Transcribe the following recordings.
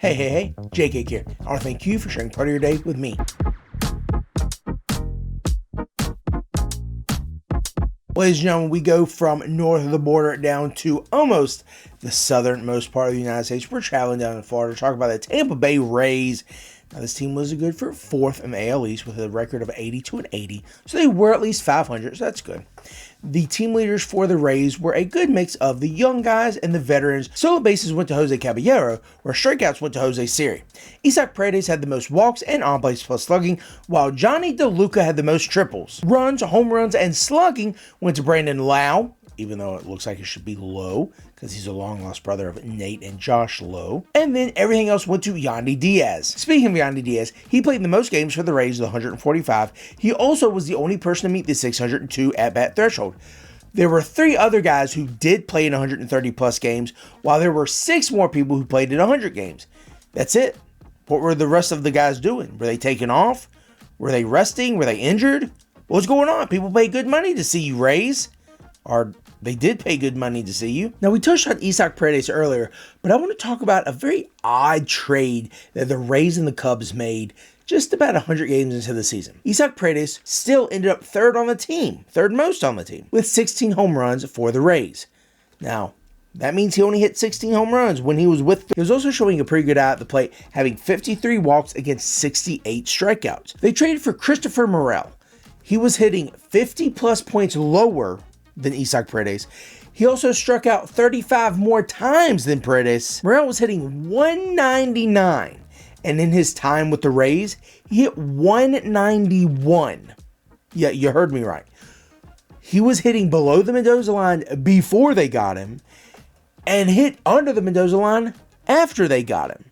Hey, JK here. I want to thank you for sharing part of your day with me. Ladies and gentlemen, we go from north of the border down to almost the southernmost part of the United States. We're traveling down to Florida to talk about the Tampa Bay Rays. Now, this team was good for fourth in the AL East with a record of 82-80, so they were at least 500, so that's good. The team leaders for the Rays were a good mix of the young guys and the veterans. Solo bases went to Jose Caballero, where strikeouts went to Jose Siri. Isaac Paredes had the most walks and on-base plus slugging, while Johnny DeLuca had the most triples. Runs, home runs, and slugging went to Brandon Lau, even though it looks like it should be Lowe, because he's a long-lost brother of Nate and Josh Lowe. And then everything else went to Yandy Diaz. Speaking of Yandy Diaz, he played the most games for the Rays with 145. He also was the only person to meet the 602 at-bat threshold. There were 3 other guys who did play in 130-plus games, while there were 6 more people who played in 100 games. That's it. What were the rest of the guys doing? Were they taking off? Were they resting? Were they injured? What's going on? People pay good money to see you, Rays. Or they did pay good money to see you. Now, we touched on Isaac Paredes earlier, but I want to talk about a very odd trade that the Rays and the Cubs made just about 100 games into the season. Isaac Paredes still ended up third most on the team, with 16 home runs for the Rays. Now, that means he only hit 16 home runs when he was with. He was also showing a pretty good eye at the plate, having 53 walks against 68 strikeouts. They traded for Christopher Morel. He was hitting 50-plus points lower than Isaac Paredes. He also struck out 35 more times than Paredes. Morel was hitting 199, and in his time with the Rays, he hit 191. Yeah, you heard me right. He was hitting below the Mendoza line before they got him, and hit under the Mendoza line after they got him.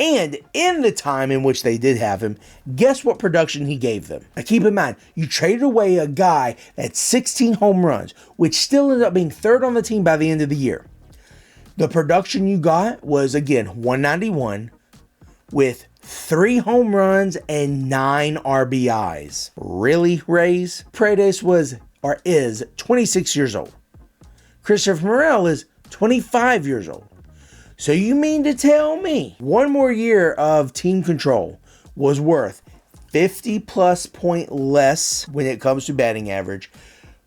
And in the time in which they did have him, guess what production he gave them? Now keep in mind, you traded away a guy that 16 home runs, which still ended up being third on the team by the end of the year. The production you got was, again, 191 with 3 home runs and 9 RBIs. Really, Rays? Paredes is 26 years old. Christopher Morel is 25 years old. So you mean to tell me one more year of team control was worth 50-plus point less when it comes to batting average,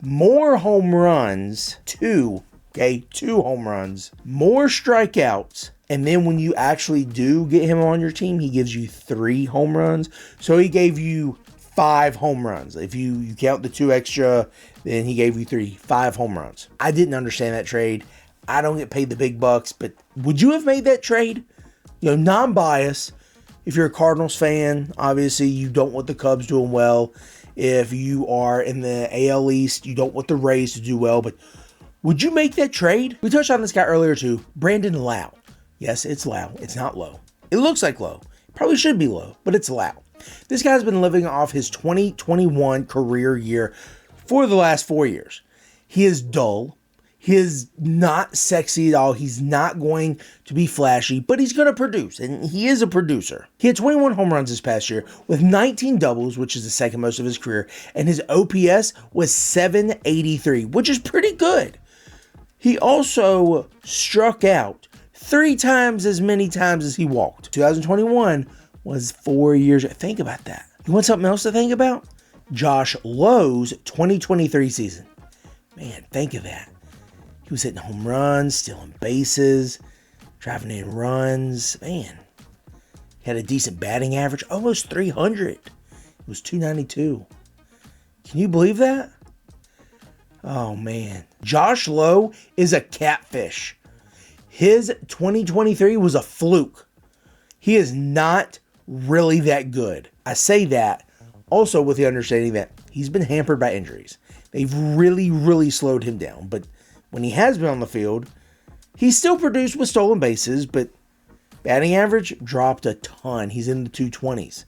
more home runs, 2 home runs, more strikeouts, and then when you actually do get him on your team, he gives you 3 home runs. So he gave you 5 home runs. If you count the 2 extra, then he gave you 5 home runs. I didn't understand that trade. I don't get paid the big bucks, but would you have made that trade? You know, non-bias. If you're a Cardinals fan, obviously you don't want the Cubs doing well. If you are in the AL East, you don't want the Rays to do well, but would you make that trade? We touched on this guy earlier too, Brandon Lau. Yes, it's Lau. It's not Low. It looks like Low. Probably should be Low, but it's Lau. This guy's been living off his 2021 career year for the last 4 years. He is dull. He is not sexy at all. He's not going to be flashy, but he's going to produce, and he is a producer. He had 21 home runs this past year with 19 doubles, which is the second most of his career, and his OPS was 783, which is pretty good. He also struck out 3 times as many times as he walked. 2021 was 4 years. Think about that. You want something else to think about? Josh Lowe's 2023 season. Man, think of that. He was hitting home runs, stealing bases, driving in runs. Man, he had a decent batting average, almost 300. It was 292. Can you believe that? Oh, man. Josh Lowe is a catfish. His 2023 was a fluke. He is not really that good. I say that also with the understanding that he's been hampered by injuries. They've really, really slowed him down, but when he has been on the field, he's still produced with stolen bases, but batting average dropped a ton. He's in the 220s.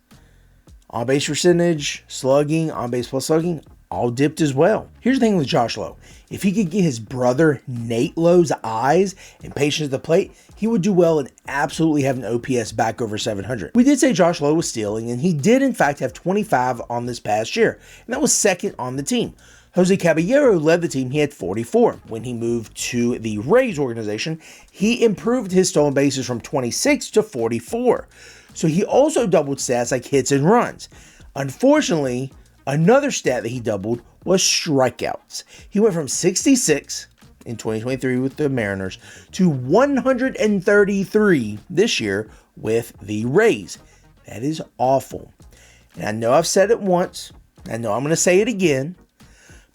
On-base percentage, slugging, on-base plus slugging, all dipped as well. Here's the thing with Josh Lowe. If he could get his brother Nate Lowe's eyes and patience at the plate, he would do well and absolutely have an OPS back over 700. We did say Josh Lowe was stealing, and he did in fact have 25 on this past year, and that was second on the team. Jose Caballero led the team. He had 44. When he moved to the Rays organization, he improved his stolen bases from 26 to 44. So he also doubled stats like hits and runs. Unfortunately, another stat that he doubled was strikeouts. He went from 66 in 2023 with the Mariners to 133 this year with the Rays. That is awful. And I know I've said it once. I know I'm going to say it again.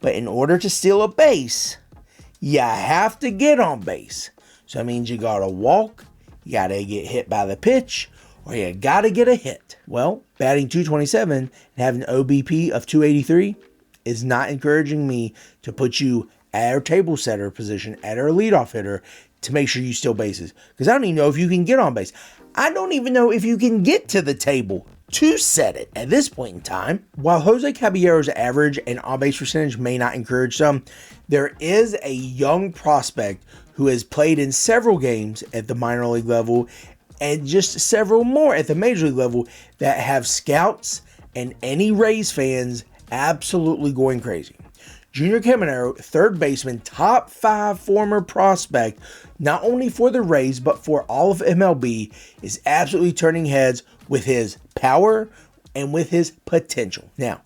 But in order to steal a base, you have to get on base. So that means you got to walk, you got to get hit by the pitch, or you got to get a hit. Well, batting .227 and having an OBP of .283 is not encouraging me to put you at our table setter position, at our leadoff hitter, to make sure you steal bases. Because I don't even know if you can get on base. I don't even know if you can get to the table to set it at this point in time. While Jose Caballero's average and on-base percentage may not encourage some, there is a young prospect who has played in several games at the minor league level and just several more at the major league level that have scouts and any Rays fans absolutely going crazy. Junior Caminero, third baseman, top 5 former prospect, not only for the Rays, but for all of MLB, is absolutely turning heads with his power and with his potential. Now,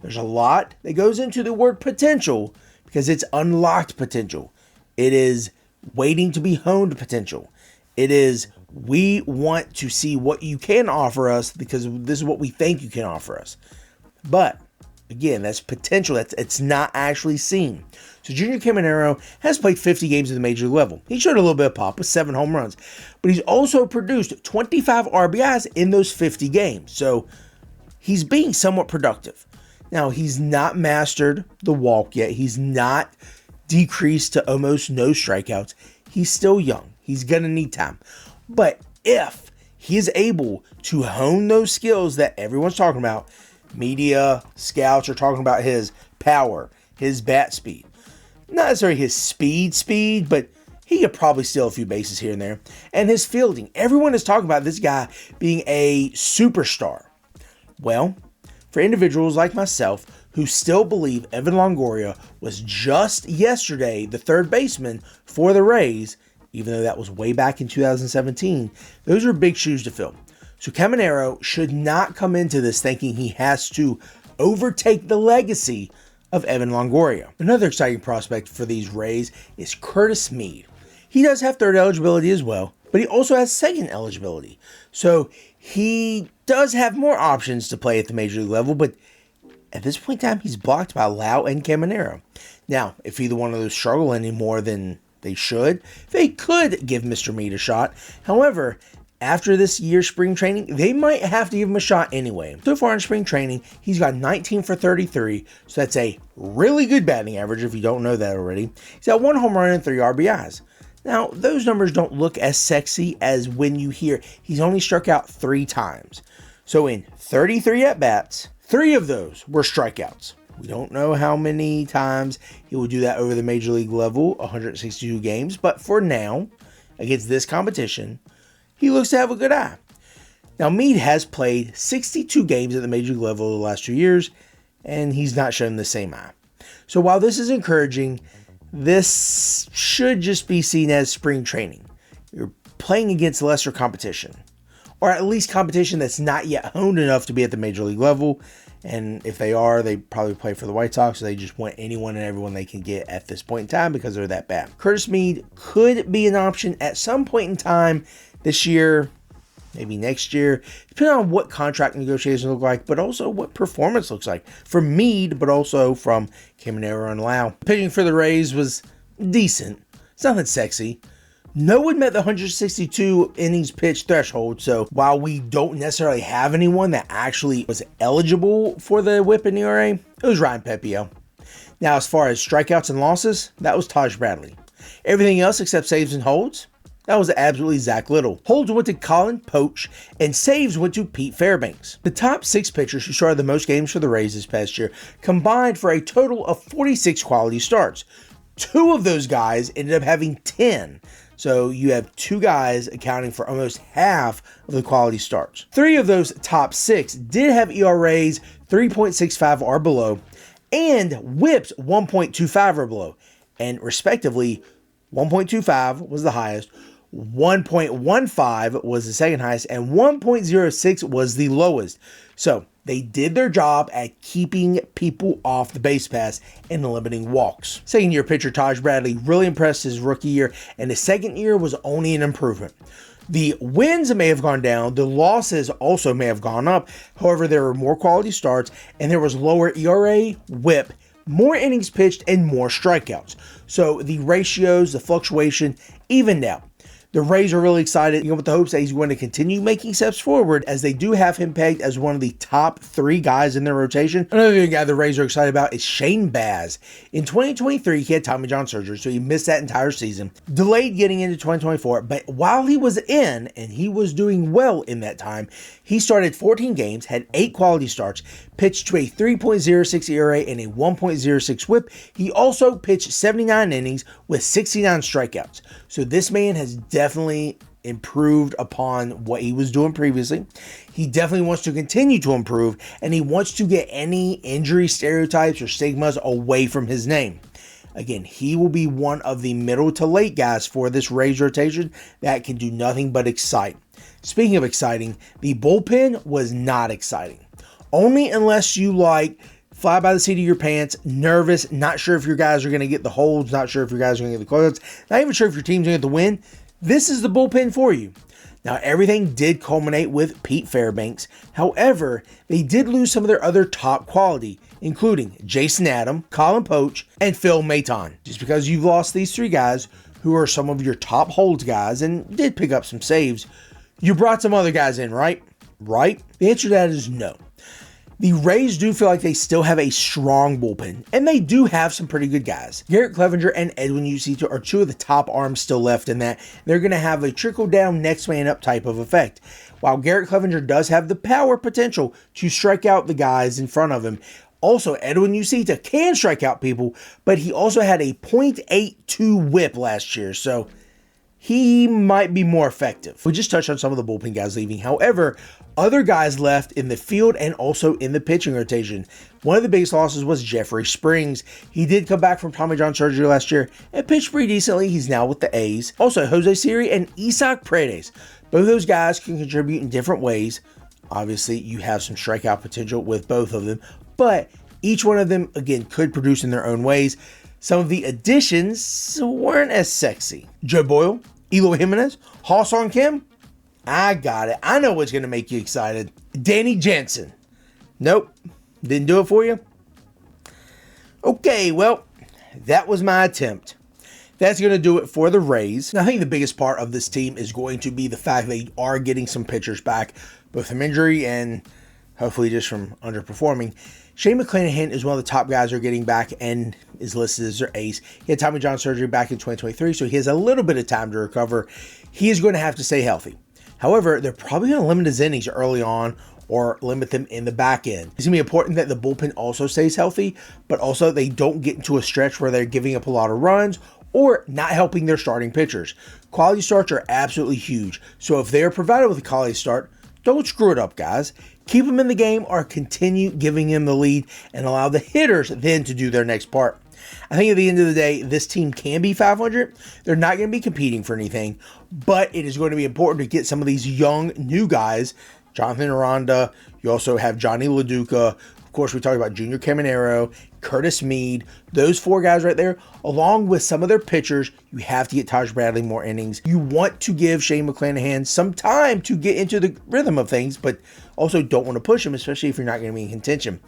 there's a lot that goes into the word potential because it's unlocked potential. It is waiting to be honed potential. It is, we want to see what you can offer us because this is what we think you can offer us. But again, that's potential. It's not actually seen. So Junior Caminero has played 50 games at the major level. He showed a little bit of pop with 7 home runs, but he's also produced 25 RBIs in those 50 games. So he's being somewhat productive. Now, he's not mastered the walk yet. He's not decreased to almost no strikeouts. He's still young. He's going to need time. But if he is able to hone those skills that everyone's talking about, media, scouts are talking about his power, his bat speed. Not necessarily his speed, but he could probably steal a few bases here and there. And his fielding. Everyone is talking about this guy being a superstar. Well, for individuals like myself who still believe Evan Longoria was just yesterday the third baseman for the Rays, even though that was way back in 2017, those are big shoes to fill. So Caminero should not come into this thinking he has to overtake the legacy of Evan Longoria. Another exciting prospect for these Rays is Curtis Mead. He does have third eligibility as well, but he also has second eligibility. So he does have more options to play at the major league level, but at this point in time, he's blocked by Lau and Caminero. Now, if either one of those struggle any more than they should, they could give Mr. Mead a shot. However, after this year's spring training, they might have to give him a shot anyway. So far in spring training, he's got 19 for 33, so that's a really good batting average if you don't know that already. He's got 1 home run and 3 RBIs. Now, those numbers don't look as sexy as when you hear he's only struck out 3 times. So in 33 at-bats, 3 of those were strikeouts. We don't know how many times he will do that over the major league level, 162 games, but for now, against this competition, he looks to have a good eye. Now, Mead has played 62 games at the major league level the last 2 years, and he's not shown the same eye. So while this is encouraging, this should just be seen as spring training. You're playing against lesser competition, or at least competition that's not yet honed enough to be at the major league level. And if they are, they probably play for the White Sox, so they just want anyone and everyone they can get at this point in time because they're that bad. Curtis Mead could be an option at some point in time this year, maybe next year, depending on what contract negotiations look like, but also what performance looks like for Mead, but also from Caminero and Lau. Pitching for the Rays was decent. It's nothing sexy. No one met the 162 innings pitched threshold, so while we don't necessarily have anyone that actually was eligible for the whip in ERA, it was Ryan Pepio. Now, as far as strikeouts and losses, that was Taj Bradley. Everything else except saves and holds, that was absolutely Zach Little. Holds went to Colin Poach, and saves went to Pete Fairbanks. The top 6 pitchers who started the most games for the Rays this past year combined for a total of 46 quality starts. 2 of those guys ended up having 10. So you have 2 guys accounting for almost half of the quality starts. 3 of those top 6 did have ERAs 3.65 or below, and whips 1.25 or below. And respectively, 1.25 was the highest, 1.15 was the second highest, and 1.06 was the lowest. So they did their job at keeping people off the base pass and limiting walks. Second year pitcher Taj Bradley really impressed his rookie year, and his second year was only an improvement. The wins may have gone down, the losses also may have gone up. However, there were more quality starts, and there was lower ERA, whip, more innings pitched, and more strikeouts. So the ratios, the fluctuation evened out. The Rays are really excited, with the hopes that he's going to continue making steps forward, as they do have him pegged as one of the top 3 guys in their rotation. Another guy the Rays are excited about is Shane Baz. In 2023, he had Tommy John surgery, so he missed that entire season. Delayed getting into 2024, but while he was in, and he was doing well in that time, he started 14 games, had 8 quality starts, pitched to a 3.06 ERA and a 1.06 whip. He also pitched 79 innings with 69 strikeouts. So this man has definitely improved upon what he was doing previously. He definitely wants to continue to improve, and he wants to get any injury stereotypes or stigmas away from his name. Again, he will be one of the middle to late guys for this Rays rotation that can do nothing but excite. Speaking of exciting, the bullpen was not exciting. Only unless you like fly by the seat of your pants, nervous, not sure if your guys are going to get the holds, not sure if your guys are going to get the closeuts, not even sure if your team's going to get the win. This is the bullpen for you. Now, everything did culminate with Pete Fairbanks. However, they did lose some of their other top quality, including Jason Adam, Colin Poach, and Phil Maton. Just because you've lost these 3 guys, who are some of your top holds guys and did pick up some saves, you brought some other guys in, right? Right? The answer to that is no. The Rays do feel like they still have a strong bullpen, and they do have some pretty good guys. Garrett Clevenger and Edwin Ucito are 2 of the top arms still left in that. They're going to have a trickle-down, next man up type of effect. While Garrett Clevenger does have the power potential to strike out the guys in front of him, also Edwin Ucito can strike out people, but he also had a .82 whip last year, so he might be more effective. We just touched on some of the bullpen guys leaving. However, other guys left in the field and also in the pitching rotation. One of the biggest losses was Jeffrey Springs. He did come back from Tommy John surgery last year and pitched pretty decently. He's now with the A's. Also, Jose Siri and Isaac Paredes. Both of those guys can contribute in different ways. Obviously, you have some strikeout potential with both of them, but each one of them, again, could produce in their own ways. Some of the additions weren't as sexy. Joe Boyle, Eloy Jimenez, Ha-Seong Kim. I got it. I know what's going to make you excited. Danny Jansen. Nope. Didn't do it for you? Okay, well, that was my attempt. That's going to do it for the Rays. Now, I think the biggest part of this team is going to be the fact they are getting some pitchers back, both from injury and hopefully just from underperforming. Shane McClanahan is one of the top guys who are getting back and is listed as their ace. He had Tommy John surgery back in 2023, so he has a little bit of time to recover. He is going to have to stay healthy. However, they're probably going to limit his innings early on or limit them in the back end. It's going to be important that the bullpen also stays healthy, but also they don't get into a stretch where they're giving up a lot of runs or not helping their starting pitchers. Quality starts are absolutely huge, so if they're provided with a quality start, don't screw it up, guys. Keep them in the game or continue giving them the lead and allow the hitters then to do their next part. I think at the end of the day, this team can be 500. They're not going to be competing for anything, but it is going to be important to get some of these young, new guys. Jonathan Aranda, you also have Johnny LaDuca. Of course, we talked about Junior Caminero, Curtis Mead. Those 4 guys right there, along with some of their pitchers, you have to get Taj Bradley more innings. You want to give Shane McClanahan some time to get into the rhythm of things, but also don't want to push him, especially if you're not going to be in contention.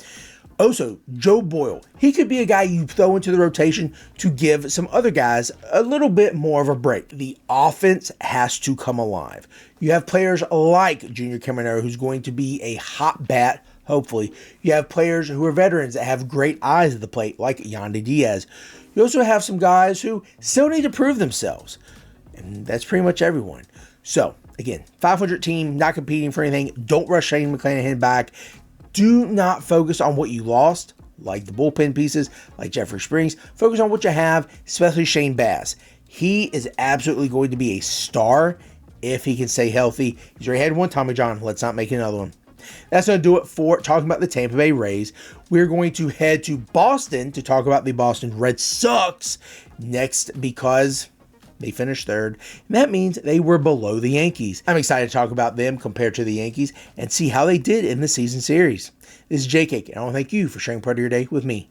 Also, Joe Boyle. He could be a guy you throw into the rotation to give some other guys a little bit more of a break. The offense has to come alive. You have players like Junior Caminero, who's going to be a hot bat, hopefully. You have players who are veterans that have great eyes at the plate, like Yandy Diaz. You also have some guys who still need to prove themselves. And that's pretty much everyone. So, again, 500 team, not competing for anything. Don't rush Shane McClanahan back. Do not focus on what you lost, like the bullpen pieces, like Jeffrey Springs. Focus on what you have, especially Shane Baz. He is absolutely going to be a star if he can stay healthy. He's already had one Tommy John. Let's not make another one. That's going to do it for talking about the Tampa Bay Rays. We're going to head to Boston to talk about the Boston Red Sox next because they finished third, and that means they were below the Yankees. I'm excited to talk about them compared to the Yankees and see how they did in the season series. This is JK, and I want to thank you for sharing part of your day with me.